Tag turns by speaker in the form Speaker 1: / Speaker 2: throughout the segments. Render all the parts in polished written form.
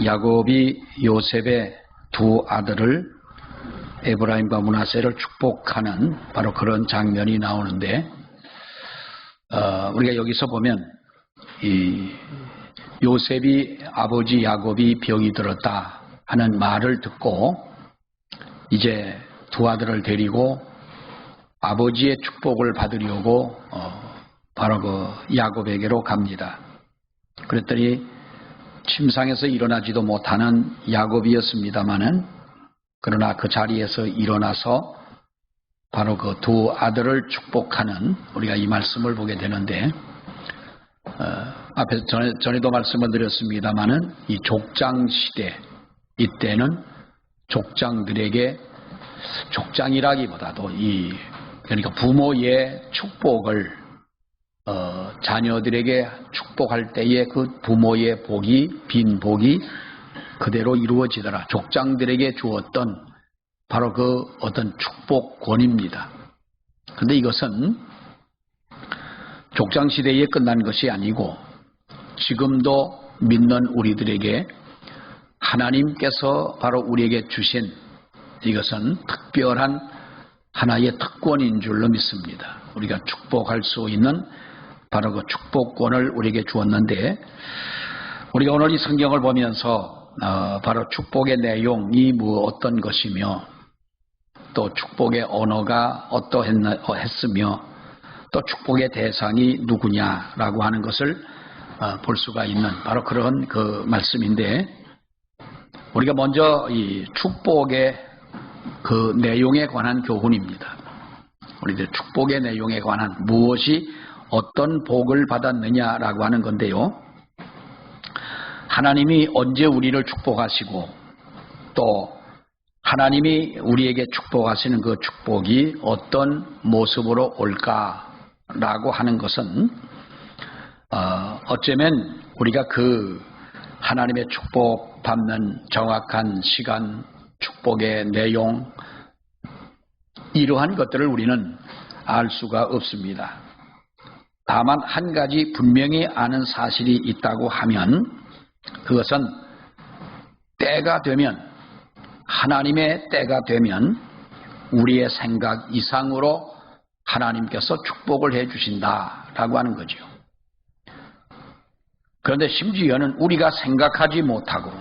Speaker 1: 야곱이 요셉의 두 아들을 에브라임과 므낫세를 축복하는 바로 그런 장면이 나오는데 우리가 여기서 보면 이 요셉이 아버지 야곱이 병이 들었다 하는 말을 듣고 이제 두 아들을 데리고 아버지의 축복을 받으려고 바로 그 야곱에게로 갑니다. 그랬더니 침상에서 일어나지도 못하는 야곱이었습니다마는 그러나 그 자리에서 일어나서 바로 그 두 아들을 축복하는 우리가 이 말씀을 보게 되는데 앞에서 전에도 말씀을 드렸습니다마는 이 족장 시대 이때는 족장들에게 족장이라기보다도 그러니까 부모의 축복을 자녀들에게 축복할 때에 그 부모의 복이 빈 복이 그대로 이루어지더라. 족장들에게 주었던 바로 그 어떤 축복권입니다. 그런데 이것은 족장 시대에 끝난 것이 아니고 지금도 믿는 우리들에게 하나님께서 바로 우리에게 주신 이것은 특별한 하나의 특권인 줄로 믿습니다. 우리가 축복할 수 있는 바로 그 축복권을 우리에게 주었는데 우리가 오늘 이 성경을 보면서 바로 축복의 내용이 어떤 것이며 또 축복의 언어가 어떠했으며 또 축복의 대상이 누구냐라고 하는 것을 볼 수가 있는 바로 그런 그 말씀인데 우리가 먼저 이 축복의 그 내용에 관한 교훈입니다. 우리들 축복의 내용에 관한 무엇이 어떤 복을 받았느냐라고 하는 건데요. 하나님이 언제 우리를 축복하시고 또 하나님이 우리에게 축복하시는 그 축복이 어떤 모습으로 올까라고 하는 것은 어쩌면 우리가 그 하나님의 축복 받는 정확한 시간, 축복의 내용 이러한 것들을 우리는 알 수가 없습니다. 다만 한 가지 분명히 아는 사실이 있다고 하면 그것은 때가 되면 하나님의 때가 되면 우리의 생각 이상으로 하나님께서 축복을 해 주신다라고 하는 거죠. 그런데 심지어는 우리가 생각하지 못하고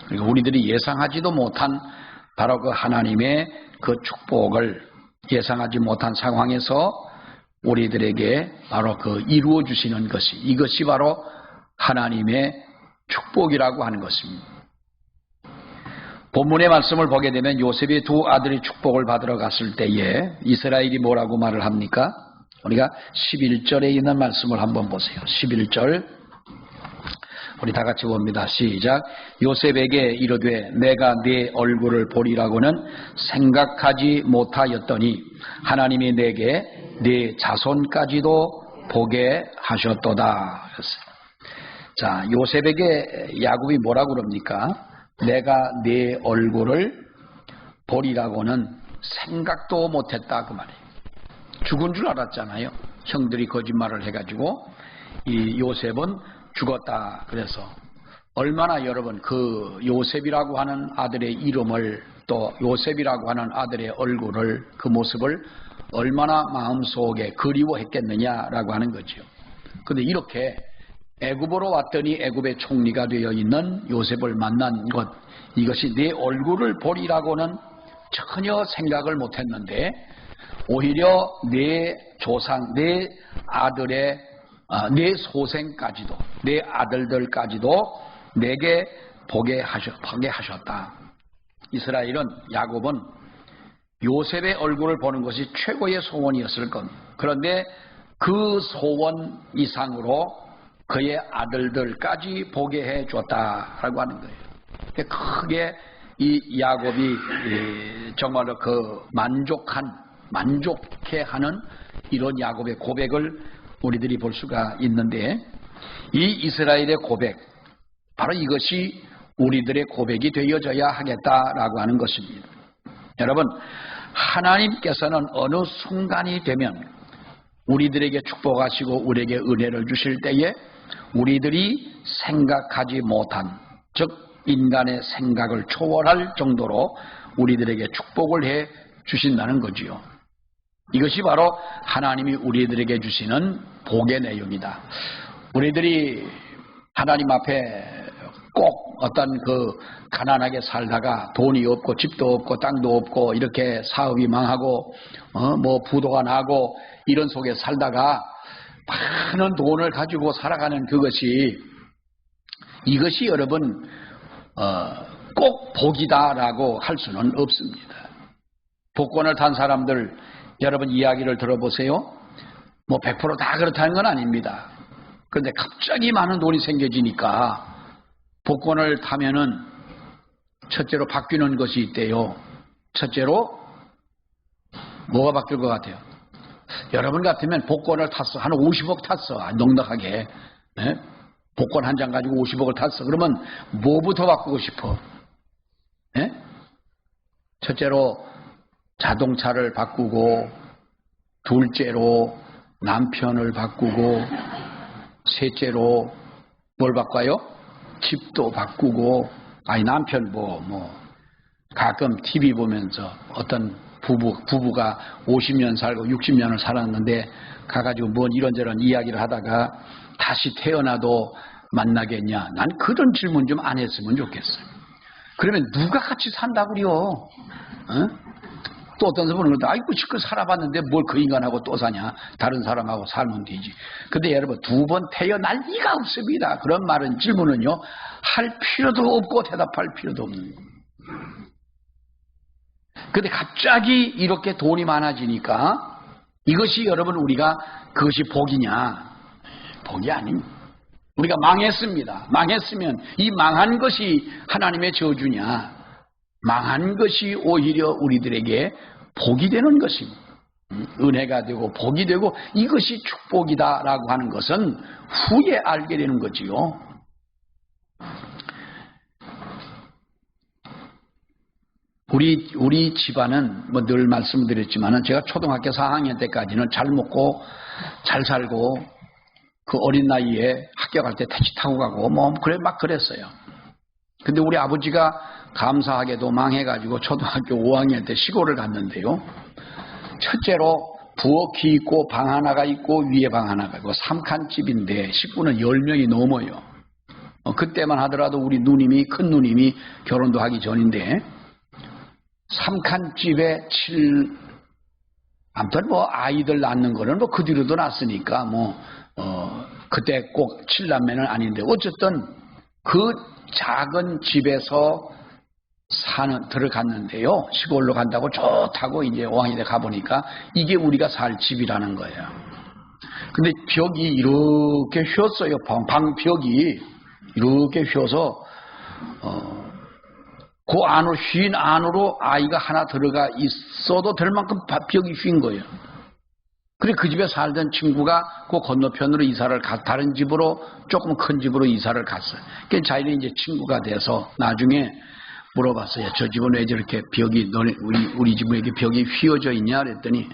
Speaker 1: 그리고 우리들이 예상하지도 못한 바로 그 하나님의 그 축복을 예상하지 못한 상황에서 우리들에게 바로 그 이루어 주시는 것이 이것이 바로 하나님의 축복이라고 하는 것입니다. 본문의 말씀을 보게 되면 요셉의 두 아들이 축복을 받으러 갔을 때에 이스라엘이 뭐라고 말을 합니까? 우리가 11절에 있는 말씀을 한번 보세요. 11절 우리 다 같이 봅니다. 시작. 요셉에게 이르되 내가 네 얼굴을 보리라고는 생각하지 못하였더니 하나님이 내게 네 자손까지도 보게 하셨도다. 자, 요셉에게 야곱이 뭐라고 그럽니까? 내가 네 얼굴을 보리라고는 생각도 못했다 그 말이에요. 죽은 줄 알았잖아요. 형들이 거짓말을 해가지고 이 요셉은 죽었다. 그래서 얼마나 여러분 그 요셉이라고 하는 아들의 이름을 또 요셉이라고 하는 아들의 얼굴을 그 모습을 얼마나 마음속에 그리워했겠느냐라고 하는 거죠. 그런데 이렇게 애굽으로 왔더니 애굽의 총리가 되어 있는 요셉을 만난 것 이것이 내 얼굴을 보리라고는 전혀 생각을 못했는데 오히려 내 조상 내 아들의 내 소생까지도 내 아들들까지도 내게 보게 하셨다. 이스라엘은 야곱은 요셉의 얼굴을 보는 것이 최고의 소원이었을 겁니다. 그런데 그 소원 이상으로 그의 아들들까지 보게 해줬다라고 하는 거예요. 크게 이 야곱이 정말로 그 만족해하는 이런 야곱의 고백을 우리들이 볼 수가 있는데 이 이스라엘의 고백 바로 이것이 우리들의 고백이 되어져야 하겠다라고 하는 것입니다. 여러분 하나님께서는 어느 순간이 되면 우리들에게 축복하시고 우리에게 은혜를 주실 때에 우리들이 생각하지 못한 즉 인간의 생각을 초월할 정도로 우리들에게 축복을 해 주신다는 거지요. 이것이 바로 하나님이 우리들에게 주시는 복의 내용이다. 우리들이 하나님 앞에 꼭 어떤 가난하게 살다가 돈이 없고 집도 없고 땅도 없고 이렇게 사업이 망하고 부도가 나고 이런 속에 살다가 많은 돈을 가지고 살아가는 이것이 여러분 꼭 복이다라고 할 수는 없습니다. 복권을 탄 사람들 여러분 이야기를 들어보세요. 100% 다 그렇다는 건 아닙니다. 그런데 갑자기 많은 돈이 생겨지니까 복권을 타면은 첫째로 바뀌는 것이 있대요. 첫째로 뭐가 바뀔 것 같아요? 여러분 같으면 복권을 탔어. 한 50억 탔어. 넉넉하게. 네? 복권 한 장 가지고 50억을 탔어. 그러면 뭐부터 바꾸고 싶어? 네? 첫째로 자동차를 바꾸고, 둘째로 남편을 바꾸고, 셋째로 뭘 바꿔요? 집도 바꾸고, 남편 가끔 TV 보면서 어떤 부부가 50년 살고 60년을 살았는데 가가지고 이런저런 이야기를 하다가 다시 태어나도 만나겠냐? 난 그런 질문 좀 안 했으면 좋겠어요. 그러면 누가 같이 산다고요? 또 어떤 사람은 아이고 지금 살아봤는데 뭘 그 인간하고 또 사냐? 다른 사람하고 살면 되지. 근데 여러분 2번 태어날 리가 없습니다. 그런 말은 질문은요 할 필요도 없고 대답할 필요도 없는 겁니다. 근데 갑자기 이렇게 돈이 많아지니까 이것이 여러분 우리가 그것이 복이냐? 복이 아닙니다. 우리가 망했습니다. 망했으면 이 망한 것이 하나님의 저주냐? 망한 것이 오히려 우리들에게 복이 되는 것입니다. 은혜가 되고 복이 되고 이것이 축복이다라고 하는 것은 후에 알게 되는 거지요. 우리 집안은 늘 말씀드렸지만은 제가 초등학교 4학년 때까지는 잘 먹고 잘 살고 그 어린 나이에 학교 갈 때 택시 타고 가고 그랬어요. 근데 우리 아버지가 감사하게도 망해가지고 초등학교 5학년 때 시골을 갔는데요. 첫째로 부엌이 있고 방 하나가 있고 위에 방 하나가 있고 3칸 집인데 식구는 10명이 넘어요. 그때만 하더라도 우리 큰 누님이 결혼도 하기 전인데 3칸 집에 아무튼 아이들 낳는 거는 그 뒤로도 낳았으니까 그때 꼭 7남매는 아닌데 어쨌든 그 작은 집에서 들어갔는데요. 시골로 간다고 좋다고 이제 5학년 때 가보니까 이게 우리가 살 집이라는 거예요. 근데 벽이 이렇게 휘었어요. 방벽이 이렇게 휘어서 그 안으로 휜 안으로 아이가 하나 들어가 있어도 될 만큼 벽이 휜 거예요. 그래 그 집에 살던 친구가 그 건너편으로 다른 집으로 조금 큰 집으로 이사를 갔어요. 그 자기는 이제 친구가 돼서 나중에 물어봤어요. 저 집은 왜 저렇게 우리 집은 이렇게 벽이 휘어져 있냐 그랬더니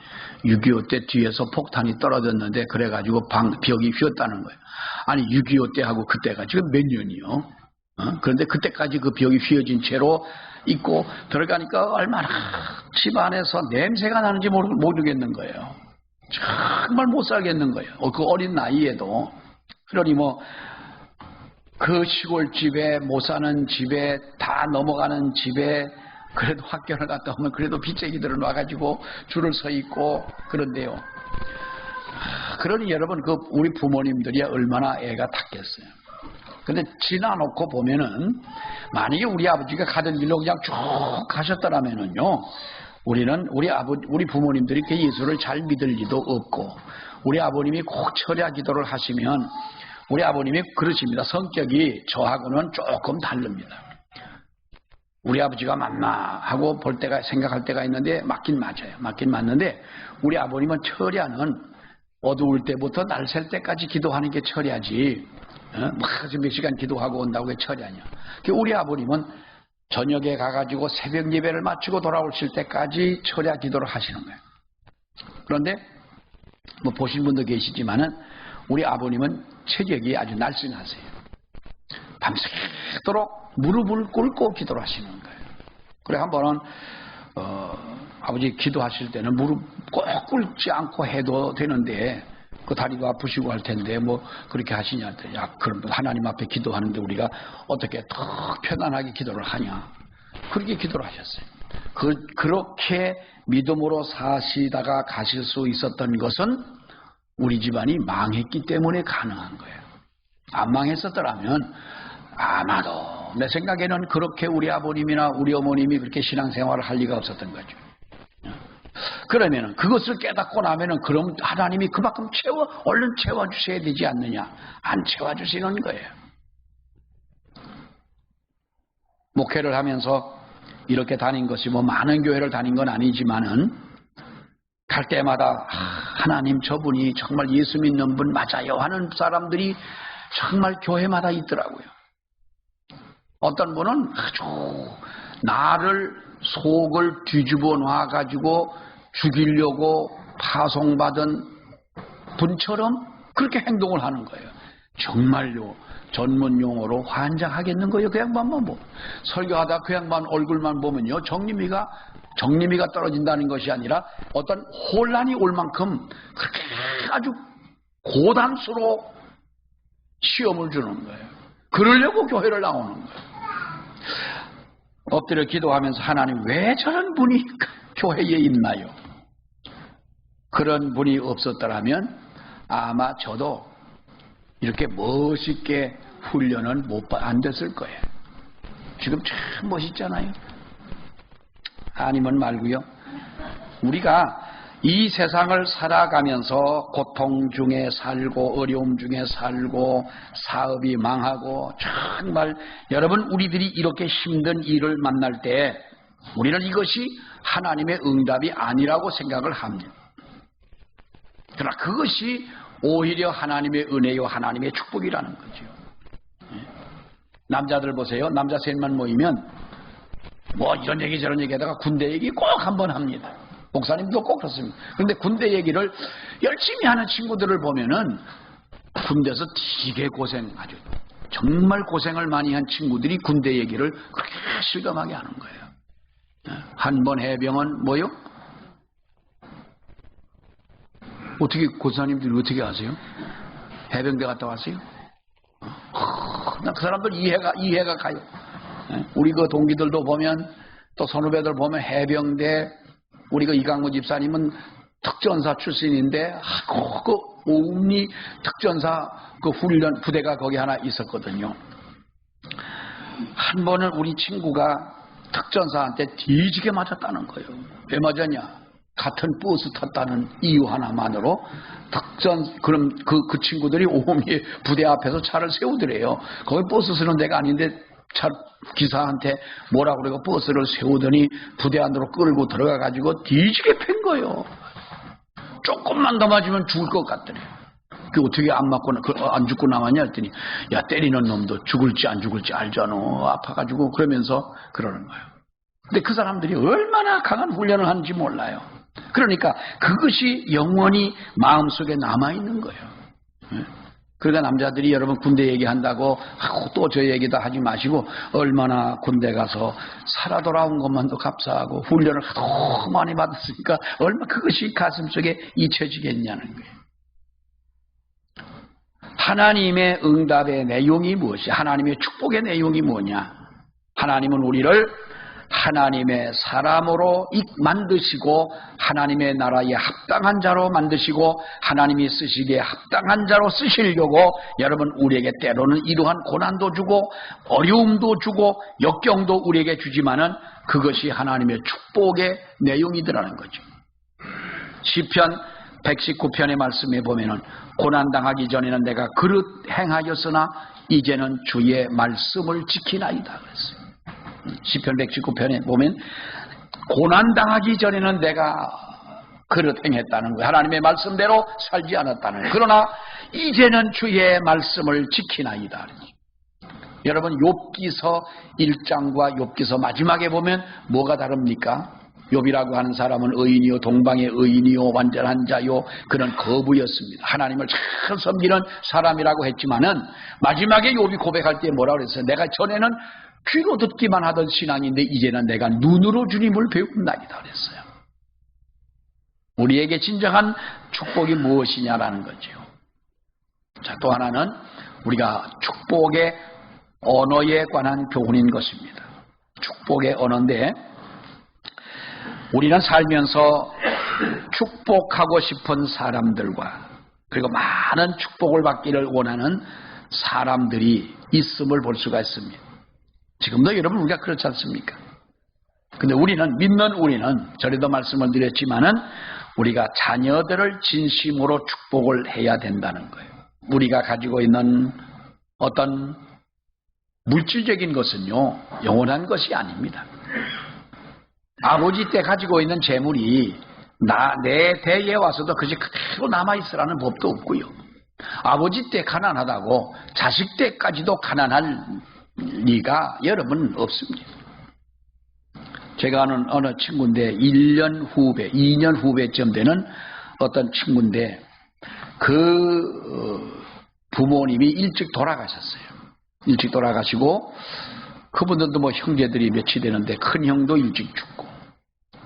Speaker 1: 6.25 때 뒤에서 폭탄이 떨어졌는데 그래가지고 벽이 휘었다는 거예요. 아니 6.25 때하고 그때가 지금 몇 년이요? 그런데 그때까지 그 벽이 휘어진 채로 있고 들어가니까 얼마나 집 안에서 냄새가 나는지 모르겠는 거예요. 정말 못 살겠는 거예요. 그 어린 나이에도. 그러니 그 시골집에 못 사는 집에 다 넘어가는 집에 그래도 학교를 갔다 오면 그래도 빚쟁이들은 와가지고 줄을 서 있고 그런데요. 그러니 여러분 우리 부모님들이 얼마나 애가 탔겠어요. 근데 지나놓고 보면은 만약에 우리 아버지가 가던 길로 그냥 쭉 가셨더라면은요. 우리 부모님들이 그 예수를 잘 믿을 리도 없고 우리 아버님이 꼭 철야 기도를 하시면 우리 아버님이 그러십니다. 성격이 저하고는 조금 다릅니다. 우리 아버지가 맞나 하고 생각할 때가 있는데 맞긴 맞아요. 맞긴 맞는데 우리 아버님은 철야는 어두울 때부터 날 셀 때까지 기도하는 게 철야지 몇 시간 기도하고 온다고 게 철야냐. 우리 아버님은 저녁에 가가지고 새벽 예배를 마치고 돌아오실 때까지 철야 기도를 하시는 거예요. 그런데 보신 분도 계시지만은 우리 아버님은 체격이 아주 날씬하세요. 밤새 오래도록 무릎을 꿇고 기도를 하시는 거예요. 그래 한 번은 아버지 기도하실 때는 무릎 꼭 꿇지 않고 해도 되는데 그 다리도 아프시고 할 텐데 뭐 그렇게 하시냐. 야, 그럼 하나님 앞에 기도하는데 우리가 어떻게 더 편안하게 기도를 하냐. 그렇게 기도를 하셨어요. 그렇게 믿음으로 사시다가 가실 수 있었던 것은 우리 집안이 망했기 때문에 가능한 거예요. 안 망했었더라면 아마도 내 생각에는 그렇게 우리 아버님이나 우리 어머님이 그렇게 신앙생활을 할 리가 없었던 거죠. 그러면은 그것을 깨닫고 나면은 그럼 하나님이 그만큼 얼른 채워주셔야 되지 않느냐. 안 채워주시는 거예요. 목회를 하면서 이렇게 다닌 것이 뭐 많은 교회를 다닌 건 아니지만은 갈 때마다 하나님 저분이 정말 예수 믿는 분 맞아요 하는 사람들이 정말 교회마다 있더라고요. 어떤 분은 아주 나를 속을 뒤집어 놔가지고 죽이려고 파송받은 분처럼 그렇게 행동을 하는 거예요. 정말요. 전문 용어로 환장하겠는 거예요. 그 양반만 보면. 설교하다 그 양반 얼굴만 보면요. 정리미가 떨어진다는 것이 아니라 어떤 혼란이 올 만큼 그렇게 아주 고단수로 시험을 주는 거예요. 그러려고 교회를 나오는 거예요. 엎드려 기도하면서 하나님 왜 저런 분이 교회에 있나요? 그런 분이 없었더라면 아마 저도 이렇게 멋있게 훈련은 안 됐을 거예요. 지금 참 멋있잖아요. 아니면 말고요. 우리가 이 세상을 살아가면서 고통 중에 살고 어려움 중에 살고 사업이 망하고 정말 여러분 우리들이 이렇게 힘든 일을 만날 때 우리는 이것이 하나님의 응답이 아니라고 생각을 합니다. 그러나 그것이 오히려 하나님의 은혜요 하나님의 축복이라는 거죠. 남자들 보세요. 남자 셋만 모이면 뭐 이런 얘기 저런 얘기 하다가 군대 얘기 꼭 한번 합니다. 목사님도 꼭 그렇습니다. 그런데 군대 얘기를 열심히 하는 친구들을 보면은 군대에서 되게 아주 정말 고생을 많이 한 친구들이 군대 얘기를 그렇게 실감하게 하는 거예요. 한 번 해병은 뭐요? 어떻게 고사님들이 어떻게 아세요? 해병대 갔다 왔어요? 그 사람들 이해가 가요. 우리 그 동기들도 보면 또 선후배들 보면 해병대 우리 그 이강무 집사님은 특전사 출신인데 그 옥리 특전사 그 훈련 부대가 거기 하나 있었거든요. 한 번은 우리 친구가 특전사한테 뒤지게 맞았다는 거예요. 왜 맞았냐? 같은 버스 탔다는 이유 하나만으로 그럼 그 친구들이 오미 부대 앞에서 차를 세우더래요. 거기 버스 쓰는 데가 아닌데 기사한테 뭐라 그러고 버스를 세우더니 부대 안으로 끌고 들어가 가지고 뒤지게 팬 거예요. 조금만 더 맞으면 죽을 것 같더래요. 그 어떻게 안 죽고 남았냐 했더니 야 때리는 놈도 죽을지 안 죽을지 알잖아. 아파가지고 그러면서 그러는 거예요. 근데 그 사람들이 얼마나 강한 훈련을 하는지 몰라요. 그러니까 그것이 영원히 마음속에 남아있는 거예요. 그러니까 남자들이 여러분 군대 얘기한다고 또 저 얘기도 하지 마시고 얼마나 군대 가서 살아 돌아온 것만도 감사하고 훈련을 너무 많이 받았으니까 얼마나 그것이 가슴속에 잊혀지겠냐는 거예요. 하나님의 응답의 내용이 무엇이야? 하나님의 축복의 내용이 뭐냐? 하나님은 우리를 하나님의 사람으로 만드시고 하나님의 나라에 합당한 자로 만드시고 하나님이 쓰시기에 합당한 자로 쓰시려고 여러분 우리에게 때로는 이러한 고난도 주고 어려움도 주고 역경도 우리에게 주지만은 그것이 하나님의 축복의 내용이더라는 거죠. 시편 119편의 말씀에 보면은 고난당하기 전에는 내가 그릇 행하였으나 이제는 주의 말씀을 지키나이다 그랬어요. 시편 119편에 보면 고난당하기 전에는 내가 그릇 행했다는 거예요. 하나님의 말씀대로 살지 않았다는 거예요. 그러나 이제는 주의 말씀을 지키나이다. 여러분 욥기서 1장과 욥기서 마지막에 보면 뭐가 다릅니까? 욥이라고 하는 사람은 의인이요 동방의 의인이요 완전한 자요 그런 거부였습니다. 하나님을 잘 섬기는 사람이라고 했지만은 마지막에 욥이 고백할 때 뭐라고 그랬어요? 내가 전에는 귀로 듣기만 하던 신앙인데 이제는 내가 눈으로 주님을 배운다이다 그랬어요. 우리에게 진정한 축복이 무엇이냐라는 거죠. 자, 또 하나는 우리가 축복의 언어에 관한 교훈인 것입니다. 축복의 언어인데 우리는 살면서 축복하고 싶은 사람들과 그리고 많은 축복을 받기를 원하는 사람들이 있음을 볼 수가 있습니다. 지금도 여러분 우리가 그렇지 않습니까? 근데 믿는 우리는 전에도 말씀을 드렸지만은 우리가 자녀들을 진심으로 축복을 해야 된다는 거예요. 우리가 가지고 있는 어떤 물질적인 것은요, 영원한 것이 아닙니다. 아버지 때 가지고 있는 재물이 내 대에 와서도 그것이 그대로 남아있으라는 법도 없고요. 아버지 때 가난하다고 자식 때까지도 가난할 리가 여러분 없습니다. 제가 아는 어느 친구인데 1년 후배, 2년 후배쯤 되는 어떤 친구인데 그 부모님이 일찍 돌아가셨어요. 일찍 돌아가시고 그분들도 뭐 형제들이 몇이 되는데 큰 형도 일찍 죽고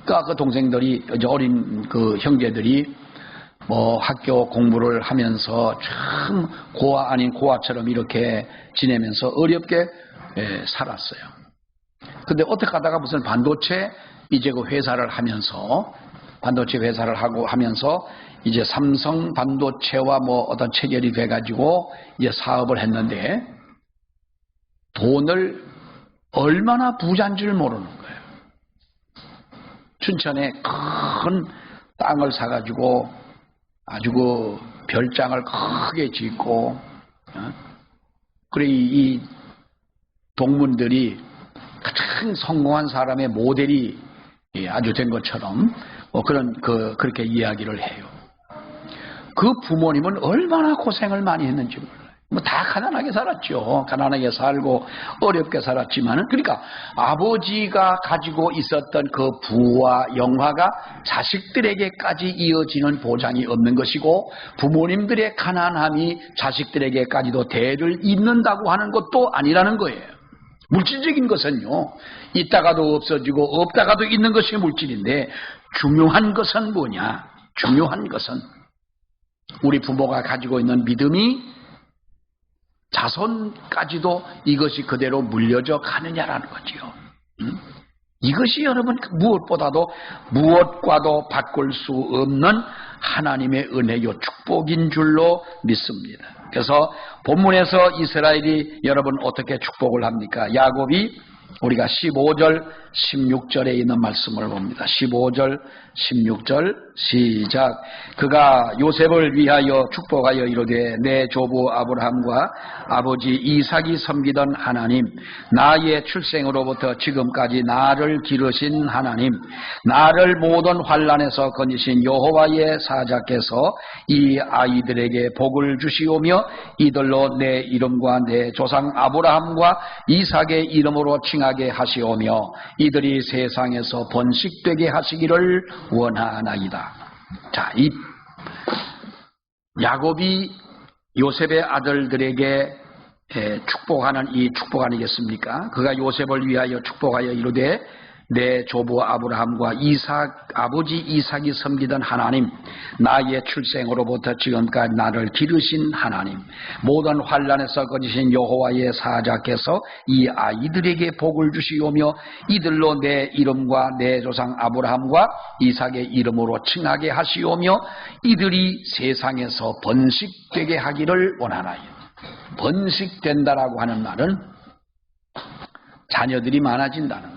Speaker 1: 그러니까 그 동생들이 어린 그 형제들이 뭐 학교 공부를 하면서 참 고아 아닌 고아처럼 이렇게 지내면서 어렵게 살았어요. 근데 어떻게 하다가 무슨 반도체 이제 그 회사를 하면서 반도체 회사를 하면서 이제 삼성 반도체와 뭐 어떤 체결이 돼가지고 이제 사업을 했는데 돈을 얼마나 부자인 줄 모르는 거예요. 춘천에 큰 땅을 사가지고 아주 그 별장을 크게 짓고, 그래 이 동문들이 가장 성공한 사람의 모델이 아주 된 것처럼 그렇게 이야기를 해요. 그 부모님은 얼마나 고생을 많이 했는지 몰라요. 뭐 다 가난하게 살았죠. 가난하게 살고 어렵게 살았지만은 그러니까 아버지가 가지고 있었던 그 부와 영화가 자식들에게까지 이어지는 보장이 없는 것이고 부모님들의 가난함이 자식들에게까지도 대를 잇는다고 하는 것도 아니라는 거예요. 물질적인 것은요, 있다가도 없어지고 없다가도 있는 것이 물질인데 중요한 것은 뭐냐? 중요한 것은 우리 부모가 가지고 있는 믿음이 자손까지도 이것이 그대로 물려져 가느냐라는 거지요. 이것이 여러분 무엇과도 바꿀 수 없는 하나님의 은혜요 축복인 줄로 믿습니다. 그래서 본문에서 이스라엘이 여러분 어떻게 축복을 합니까? 야곱이 우리가 15절 16절에 있는 말씀을 봅니다. 15절 16절 시작. 그가 요셉을 위하여 축복하여 이르되 내 조부 아브라함과 아버지 이삭이 섬기던 하나님, 나의 출생으로부터 지금까지 나를 기르신 하나님, 나를 모든 환난에서 건지신 여호와의 사자께서 이 아이들에게 복을 주시오며 이들로 내 이름과 내 조상 아브라함과 이삭의 이름으로 칭하게 하시오며 이들이 세상에서 번식되게 하시기를 원하나이다. 자, 이 야곱이 요셉의 아들들에게 축복하는 이 축복 아니겠습니까? 그가 요셉을 위하여 축복하여 이르되 내 조부 아브라함과 아버지 이삭이 섬기던 하나님, 나의 출생으로부터 지금까지 나를 기르신 하나님, 모든 환난에서 거지신 여호와의 사자께서 이 아이들에게 복을 주시오며 이들로 내 이름과 내 조상 아브라함과 이삭의 이름으로 칭하게 하시오며 이들이 세상에서 번식되게 하기를 원하나이다. 번식된다라고 하는 말은 자녀들이 많아진다는 거예요.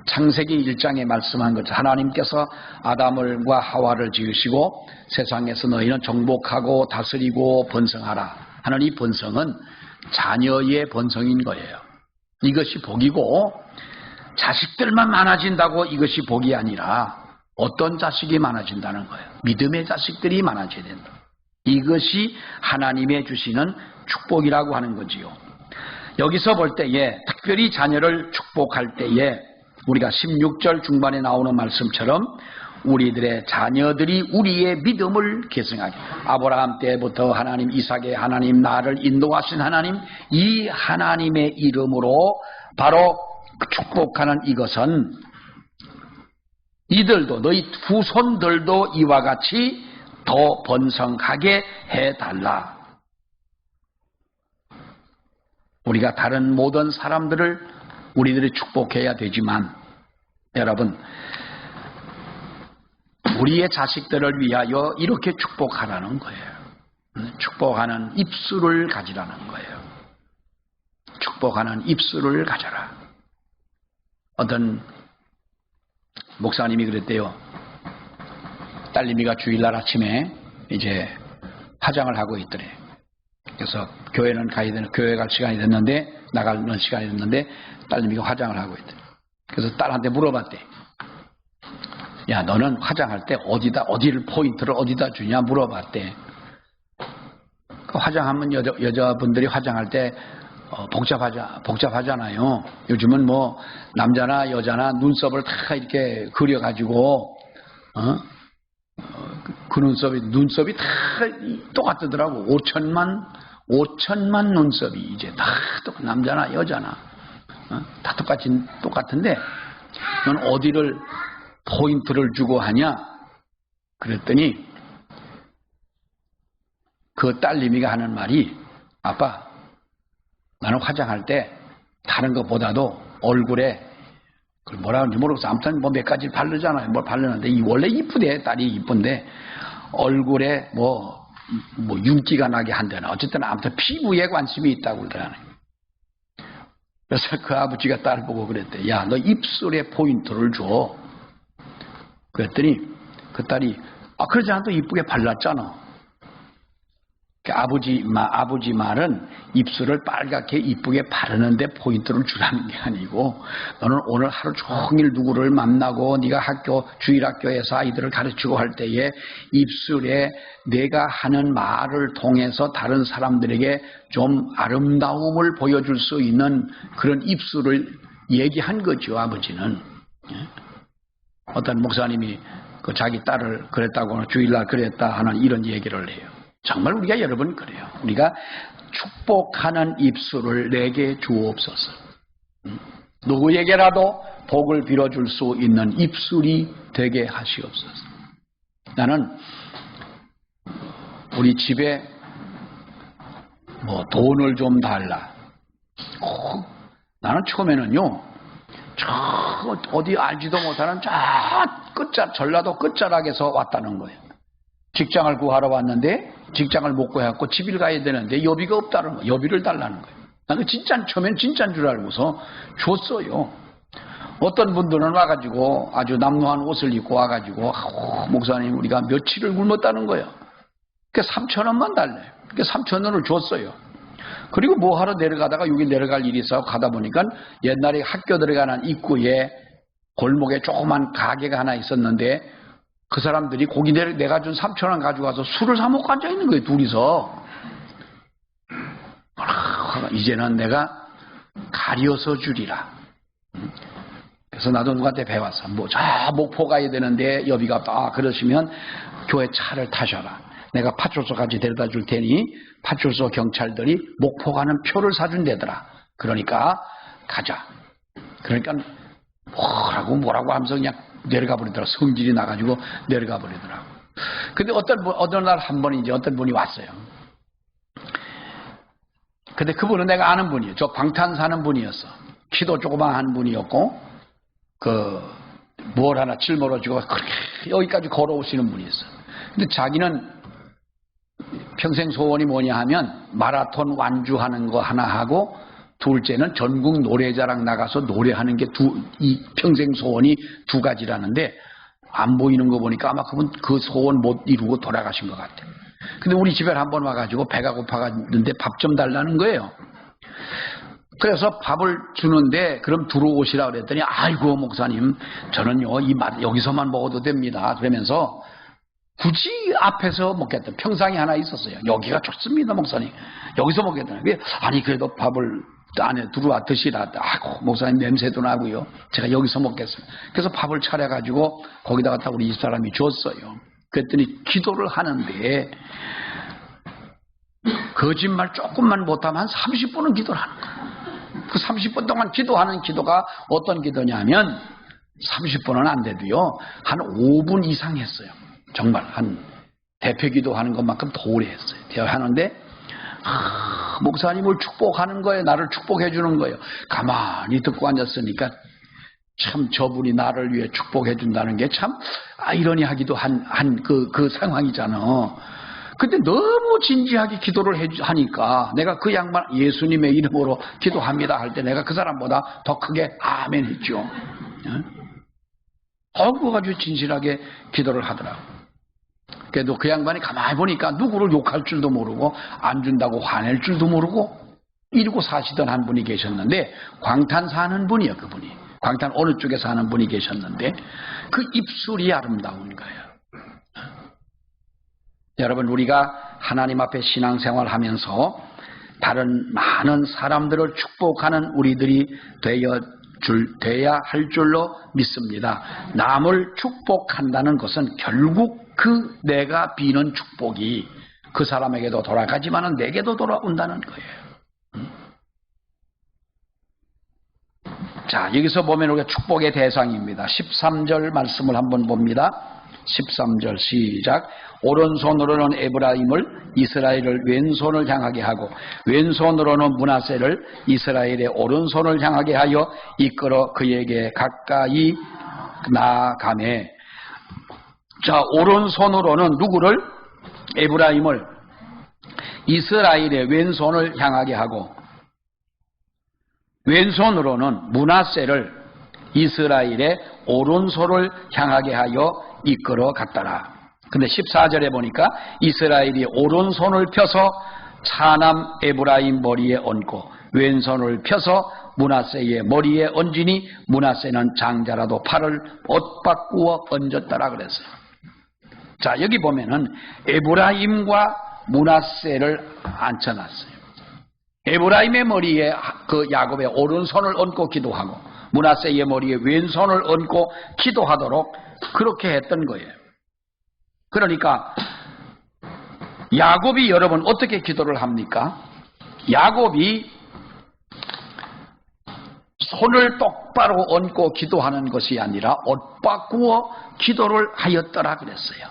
Speaker 1: 창세기 1장에 말씀한 것처럼 하나님께서 아담과 하와를 지으시고 세상에서 너희는 정복하고 다스리고 번성하라 하는 이 번성은 자녀의 번성인 거예요. 이것이 복이고 자식들만 많아진다고 이것이 복이 아니라 어떤 자식이 많아진다는 거예요. 믿음의 자식들이 많아져야 된다. 이것이 하나님의 주시는 축복이라고 하는 거지요. 여기서 볼 때에 특별히 자녀를 축복할 때에 우리가 16절 중반에 나오는 말씀처럼 우리들의 자녀들이 우리의 믿음을 계승하게, 아브라함 때부터 하나님, 이삭의 하나님, 나를 인도하신 하나님, 이 하나님의 이름으로 바로 축복하는 이것은 이들도, 너희 후손들도 이와 같이 더 번성하게 해달라. 우리가 다른 모든 사람들을 우리들이 축복해야 되지만, 여러분, 우리의 자식들을 위하여 이렇게 축복하라는 거예요. 축복하는 입술을 가지라는 거예요. 축복하는 입술을 가져라. 어떤 목사님이 그랬대요. 딸내미가 주일날 아침에 이제 화장을 하고 있더래. 그래서 교회는 가야 되는, 교회 갈 시간이 됐는데, 나가는 시간이 됐는데, 딸내미가 화장을 하고 있더래. 그래서 딸한테 물어봤대. 야, 너는 화장할 때 어디를 포인트를 어디다 주냐 물어봤대. 그 화장하면 여자분들이 화장할 때 복잡하잖아요. 요즘은 뭐 남자나 여자나 눈썹을 다 이렇게 그려가지고 그 눈썹이 다 똑같더라고. 5천만 눈썹이 이제 다 남자나 여자나 다 똑같은데 넌 어디를 포인트를 주고 하냐? 그랬더니 그 딸내미가 하는 말이, 아빠, 나는 화장할 때 다른 것보다도 얼굴에 그걸 뭐라 하는지 모르겠어. 아무튼 뭐 몇 가지 바르잖아요. 뭘 바르는데 원래 이쁘대. 딸이 이쁜데 얼굴에 뭐 윤기가 나게 한다나 어쨌든 아무튼 피부에 관심이 있다고 그러더라고요. 그래서 그 아버지가 딸 보고 그랬대. 야, 너 입술에 포인트를 줘. 그랬더니 그 딸이 그러지 않아도 이쁘게 발랐잖아. 아버지 말은 입술을 빨갛게 이쁘게 바르는데 포인트를 주라는 게 아니고, 너는 오늘 하루 종일 누구를 만나고 네가 주일학교에서 아이들을 가르치고 할 때에 입술에 내가 하는 말을 통해서 다른 사람들에게 좀 아름다움을 보여줄 수 있는 그런 입술을 얘기한 거죠, 아버지는. 어떤 목사님이 그 자기 딸을 그랬다고, 주일날 그랬다 하는 이런 얘기를 해요. 정말 우리가 여러분 그래요. 우리가 축복하는 입술을 내게 주옵소서. 누구에게라도 복을 빌어줄 수 있는 입술이 되게 하시옵소서. 나는 우리 집에 뭐 돈을 좀 달라. 나는 처음에는요, 저 어디 알지도 못하는 저 전라도 끝자락에서 왔다는 거예요. 직장을 구하러 왔는데 직장을 못 구해갖고 집을 가야 되는데 여비가 없다는 거예요. 여비를 달라는 거예요. 나는 처음엔 진짜인 줄 알고서 줬어요. 어떤 분들은 와가지고 아주 남루한 옷을 입고 와가지고 목사님 우리가 며칠을 굶었다는 거예요. 그러니까 3,000원만 달래요. 그러니까 3,000원을 줬어요. 그리고 뭐 하러 내려가다가 여기 내려갈 일이 있어 가다 보니까 옛날에 학교 들어가는 입구에 골목에 조그만 가게가 하나 있었는데 그 사람들이 고기 내가 준 3,000원 가져가서 술을 사 먹고 앉아 있는 거예요, 둘이서. 이제는 내가 가려서 주리라. 그래서 나도 누구한테 배웠어. 저 목포 가야 되는데 여비가 없다. 그러시면 교회 차를 타셔라. 내가 파출소까지 데려다 줄 테니 파출소 경찰들이 목포 가는 표를 사준대더라. 그러니까 가자. 그러니까 뭐라고 하면서 그냥 내려가 버리더라고. 성질이 나가지고 내려가 버리더라고. 근데 어떤 날 한 번 이제 어떤 분이 왔어요. 근데 그분은 내가 아는 분이에요. 저 방탄 사는 분이었어. 키도 조그만한 분이었고, 뭘 하나 짊어지고 그렇게 여기까지 걸어오시는 분이었어. 근데 자기는 평생 소원이 뭐냐 하면 마라톤 완주하는 거 하나 하고, 둘째는 전국 노래자랑 나가서 노래하는 게 이 평생 소원이 두 가지라는데 안 보이는 거 보니까 아마 그분 그 소원 못 이루고 돌아가신 것 같아요. 근데 우리 집에 한번 와가지고 배가 고파갔는데 밥 좀 달라는 거예요. 그래서 밥을 주는데 그럼 들어오시라 그랬더니 아이고 목사님 저는요 여기서만 먹어도 됩니다. 그러면서 굳이 앞에서 먹겠다. 평상이 하나 있었어요. 여기가 좋습니다 목사님. 여기서 먹겠다. 아니 그래도 밥을 안에 들어와 드시라. 아이고, 목사님 냄새도 나고요. 제가 여기서 먹겠습니다. 그래서 밥을 차려가지고 거기다가 딱 우리 집사람이 줬어요. 그랬더니 기도를 하는데 거짓말 조금만 못하면 한 30분은 기도를 하는 거예요. 그 30분 동안 기도하는 기도가 어떤 기도냐면 30분은 안 돼도요. 한 5분 이상 했어요. 정말 한 대표 기도하는 것만큼 더 오래 했어요. 대화하는데 목사님을 축복하는 거예요. 나를 축복해 주는 거예요. 가만히 듣고 앉았으니까 참 저분이 나를 위해 축복해 준다는 게 참 아이러니하기도 한 그 상황이잖아. 근데 너무 진지하게 기도를 하니까 내가 그 양반 예수님의 이름으로 기도합니다 할 때 내가 그 사람보다 더 크게 아멘 했죠. 그거 가지고 진실하게 기도를 하더라고. 그래도 그 양반이 가만히 보니까 누구를 욕할 줄도 모르고 안 준다고 화낼 줄도 모르고 이러고 사시던 한 분이 계셨는데 광탄 사는 분이요. 그분이 광탄 어느 쪽에 사는 분이 계셨는데 그 입술이 아름다운 거예요. 여러분, 우리가 하나님 앞에 신앙생활 하면서 다른 많은 사람들을 축복하는 우리들이 돼야 할 줄로 믿습니다. 남을 축복한다는 것은 결국 그 내가 비는 축복이 그 사람에게도 돌아가지만은 내게도 돌아온다는 거예요. 자, 여기서 보면 우리가 축복의 대상입니다. 13절 말씀을 한번 봅니다. 13절 시작. 오른손으로는 에브라임을 이스라엘을 왼손을 향하게 하고 왼손으로는 므낫세를 이스라엘의 오른손을 향하게 하여 이끌어 그에게 가까이 나아가매. 자, 오른손으로는 누구를? 에브라임을 이스라엘의 왼손을 향하게 하고 왼손으로는 므낫세를 이스라엘의 오른손을 향하게 하여 이끌어 갔더라. 근데 14절에 보니까 이스라엘이 오른손을 펴서 차남 에브라임 머리에 얹고 왼손을 펴서 므낫세의 머리에 얹으니 므낫세는 장자라도 팔을 옷 바꾸어 얹었더라 그랬어요. 자, 여기 보면은 에브라임과 므낫세를 앉혀놨어요. 에브라임의 머리에 그 야곱의 오른손을 얹고 기도하고 므낫세의 머리에 왼손을 얹고 기도하도록 그렇게 했던 거예요. 그러니까 야곱이 여러분 어떻게 기도를 합니까? 야곱이 손을 똑바로 얹고 기도하는 것이 아니라 옷 바꾸어 기도를 하였더라 그랬어요.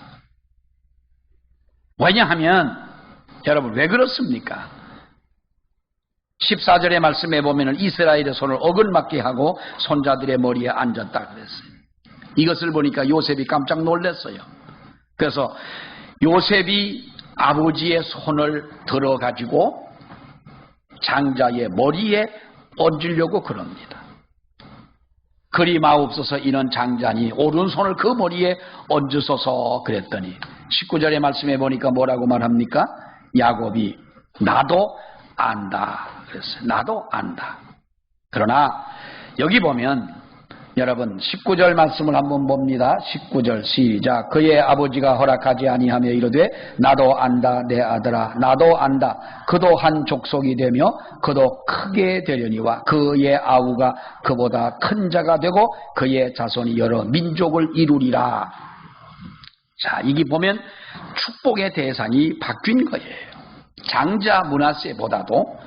Speaker 1: 왜냐하면 여러분 왜 그렇습니까? 14절의 말씀에 보면 이스라엘의 손을 어긋맞게 하고 손자들의 머리에 앉았다 그랬어요. 이것을 보니까 요셉이 깜짝 놀랐어요. 그래서 요셉이 아버지의 손을 들어가지고 장자의 머리에 얹으려고 그럽니다. 그리 마옵소서 이는 장자니 오른손을 그 머리에 얹으소서 그랬더니 19절의 말씀에 보니까 뭐라고 말합니까? 야곱이 나도 안다 그랬어요. 나도 안다. 그러나 여기 보면 여러분 19절 말씀을 한번 봅니다. 19절 시작. 그의 아버지가 허락하지 아니하며 이르되 나도 안다 내 아들아 나도 안다. 그도 한 족속이 되며 그도 크게 되려니와 그의 아우가 그보다 큰 자가 되고 그의 자손이 여러 민족을 이루리라. 자, 이게 보면 축복의 대상이 바뀐 거예요. 장자 므낫세보다도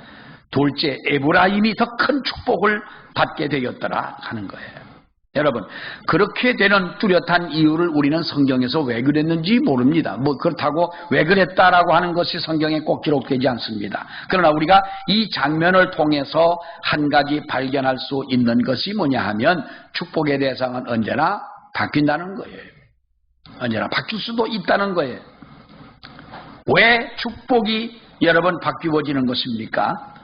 Speaker 1: 둘째 에브라임이 더 큰 축복을 받게 되었더라 하는 거예요. 여러분, 그렇게 되는 뚜렷한 이유를 우리는 성경에서 왜 그랬는지 모릅니다. 그렇다고 왜 그랬다라고 하는 것이 성경에 꼭 기록되지 않습니다. 그러나 우리가 이 장면을 통해서 한 가지 발견할 수 있는 것이 뭐냐 하면 축복의 대상은 언제나 바뀐다는 거예요. 언제나 바뀔 수도 있다는 거예요. 왜 축복이 여러분 바뀌어지는 것입니까?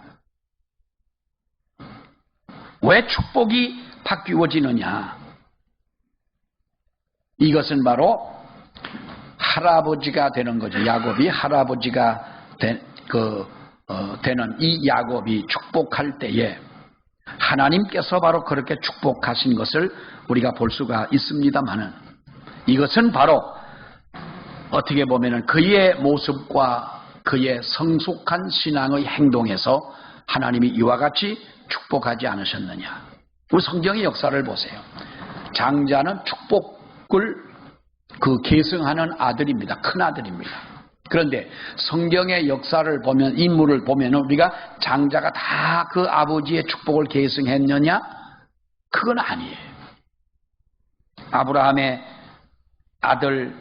Speaker 1: 왜 축복이 바뀌어지느냐? 이것은 바로 할아버지가 되는 거죠. 야곱이 할아버지가 되는 이 야곱이 축복할 때에 하나님께서 바로 그렇게 축복하신 것을 우리가 볼 수가 있습니다만은 이것은 바로 어떻게 보면은 그의 모습과 그의 성숙한 신앙의 행동에서 하나님이 이와 같이 축복하지 않으셨느냐. 우리 성경의 역사를 보세요. 장자는 축복을 계승하는 아들입니다. 큰 아들입니다. 그런데 성경의 역사를 보면, 인물을 보면 우리가 장자가 다 그 아버지의 축복을 계승했느냐? 그건 아니에요. 아브라함의 아들,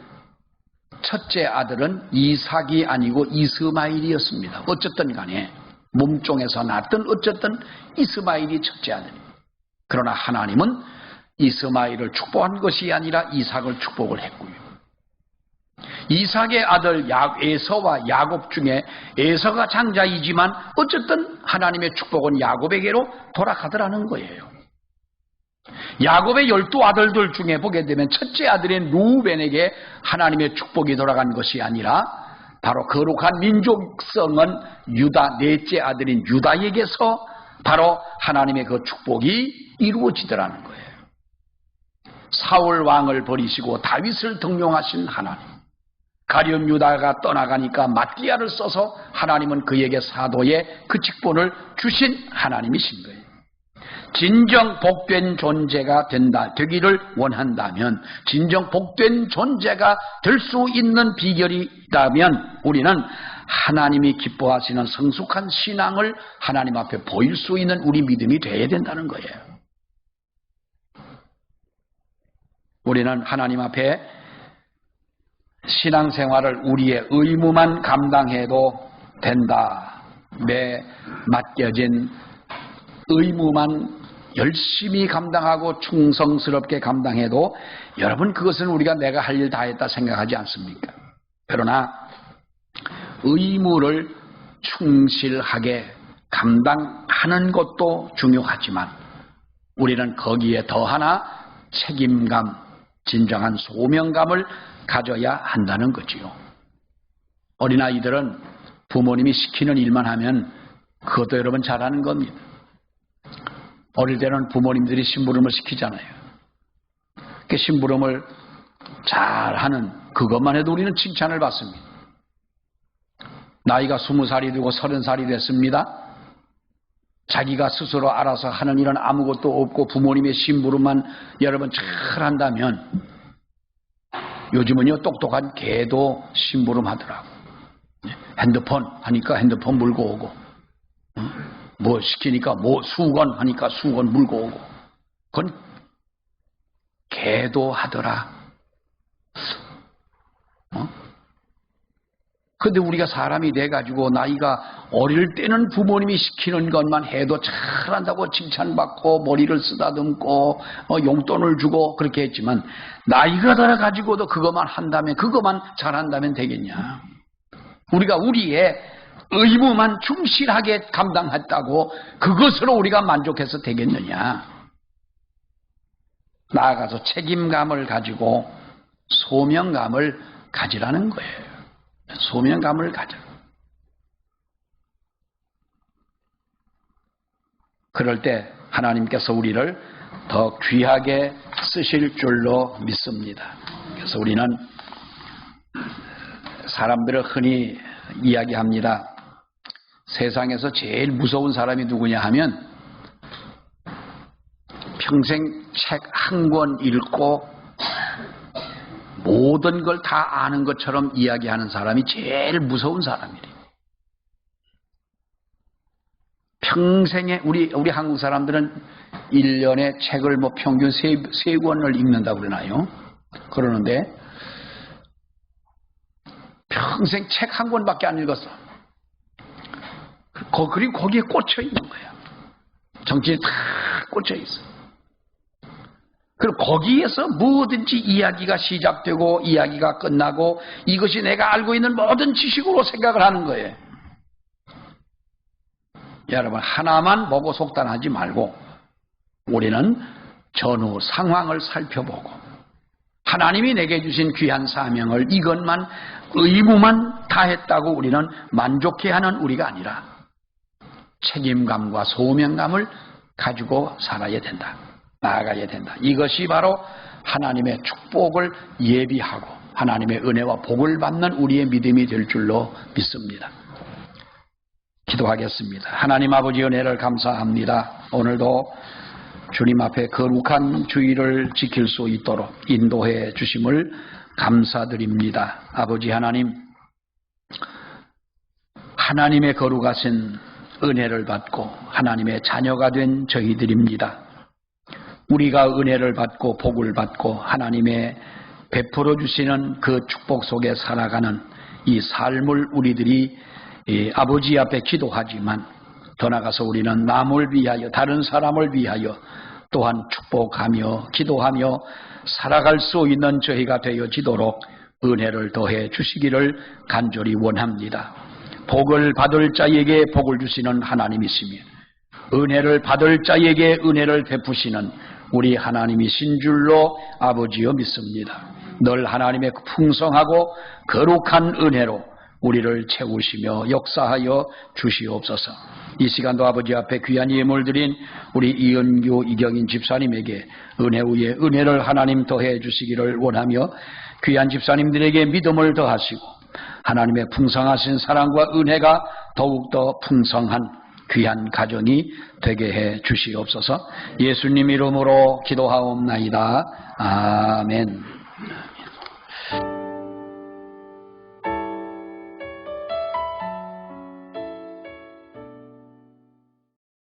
Speaker 1: 첫째 아들은 이삭이 아니고 이스마엘이었습니다. 어쨌든 간에 몸종에서 낳았던 어쨌든 이스마엘이 첫째 아들입니다. 그러나 하나님은 이스마엘을 축복한 것이 아니라 이삭을 축복을 했고요. 이삭의 아들 에서와 야곱 중에 에서가 장자이지만 어쨌든 하나님의 축복은 야곱에게로 돌아가더라는 거예요. 야곱의 12아들들 중에 보게 되면 첫째 아들인 루벤에게 하나님의 축복이 돌아간 것이 아니라 바로 거룩한 민족성은 유다, 넷째 아들인 유다에게서 바로 하나님의 그 축복이 이루어지더라는 거예요. 사울 왕을 버리시고 다윗을 등용하신 하나님, 가룟 유다가 떠나가니까 mattia를 써서 하나님은 그에게 사도의 그 직분을 주신 하나님이신 거예요. 진정 복된 존재가 되기를 원한다면, 진정 복된 존재가 될 수 있는 비결이 있다면 우리는 하나님이 기뻐하시는 성숙한 신앙을 하나님 앞에 보일 수 있는 우리 믿음이 되어야 된다는 거예요. 우리는 하나님 앞에 신앙생활을 우리의 의무만 감당해도 된다. 내 맡겨진 의무만 열심히 감당하고 충성스럽게 감당해도 여러분 그것은 우리가 내가 할 일 다 했다 생각하지 않습니까? 그러나 의무를 충실하게 감당하는 것도 중요하지만 우리는 거기에 더하나 책임감, 진정한 소명감을 가져야 한다는 거지요. 어린아이들은 부모님이 시키는 일만 하면 그것도 여러분 잘하는 겁니다. 어릴 때는 부모님들이 심부름을 시키잖아요. 그 심부름을 잘하는 그것만 해도 우리는 칭찬을 받습니다. 나이가 20살이 되고 30살이 됐습니다. 자기가 스스로 알아서 하는 일은 아무것도 없고 부모님의 심부름만 여러분 잘 한다면, 요즘은요 똑똑한 개도 심부름 하더라고. 핸드폰 하니까 핸드폰 물고 오고, 뭐 시키니까 뭐 수건 하니까 수건 물고 오고, 그건 개도 하더라. 근데 우리가 사람이 돼가지고 나이가 어릴 때는 부모님이 시키는 것만 해도 잘한다고 칭찬받고 머리를 쓰다듬고 용돈을 주고 그렇게 했지만, 나이가 들어가지고도 그것만 한다면, 그것만 잘한다면 되겠냐? 우리가 우리의 의무만 충실하게 감당했다고 그것으로 우리가 만족해서 되겠느냐? 나아가서 책임감을 가지고 소명감을 가지라는 거예요. 소명감을 가져. 그럴 때 하나님께서 우리를 더 귀하게 쓰실 줄로 믿습니다. 그래서 우리는 사람들을 흔히 이야기합니다. 세상에서 제일 무서운 사람이 누구냐 하면 평생 책 한 권 읽고 모든 걸 다 아는 것처럼 이야기하는 사람이 제일 무서운 사람이래. 평생에 우리 한국 사람들은 1년에 책을 뭐 평균 3권을 읽는다고 그러나요? 그러는데 평생 책 한 권밖에 안 읽었어. 그리고 거기에 꽂혀 있는 거야. 정치에 다 꽂혀 있어. 그리고 거기에서 뭐든지 이야기가 시작되고 이야기가 끝나고 이것이 내가 알고 있는 모든 지식으로 생각을 하는 거예요. 여러분, 하나만 보고 속단하지 말고 우리는 전후 상황을 살펴보고 하나님이 내게 주신 귀한 사명을 이것만 의무만 다했다고 우리는 만족해하는 우리가 아니라 책임감과 소명감을 가지고 살아야 된다. 나아가야 된다. 이것이 바로 하나님의 축복을 예비하고 하나님의 은혜와 복을 받는 우리의 믿음이 될 줄로 믿습니다. 기도하겠습니다. 하나님 아버지 은혜를 감사합니다. 오늘도 주님 앞에 거룩한 주의를 지킬 수 있도록 인도해 주심을 감사드립니다. 아버지 하나님, 하나님의 거룩하신 은혜를 받고 하나님의 자녀가 된 저희들입니다. 우리가 은혜를 받고 복을 받고 하나님의 베풀어 주시는 그 축복 속에 살아가는 이 삶을 우리들이 아버지 앞에 기도하지만 더 나아가서 우리는 남을 위하여 다른 사람을 위하여 또한 축복하며 기도하며 살아갈 수 있는 저희가 되어지도록 은혜를 더해 주시기를 간절히 원합니다. 복을 받을 자에게 복을 주시는 하나님이시며 은혜를 받을 자에게 은혜를 베푸시는 우리 하나님이신 줄로 아버지여 믿습니다. 늘 하나님의 풍성하고 거룩한 은혜로 우리를 채우시며 역사하여 주시옵소서. 이 시간도 아버지 앞에 귀한 예물 드린 우리 이은규 이경인 집사님에게 은혜 위에 은혜를 하나님 더해 주시기를 원하며 귀한 집사님들에게 믿음을 더하시고 하나님의 풍성하신 사랑과 은혜가 더욱더 풍성한 귀한 가정이 되게 해 주시옵소서. 예수님 이름으로 기도하옵나이다. 아멘.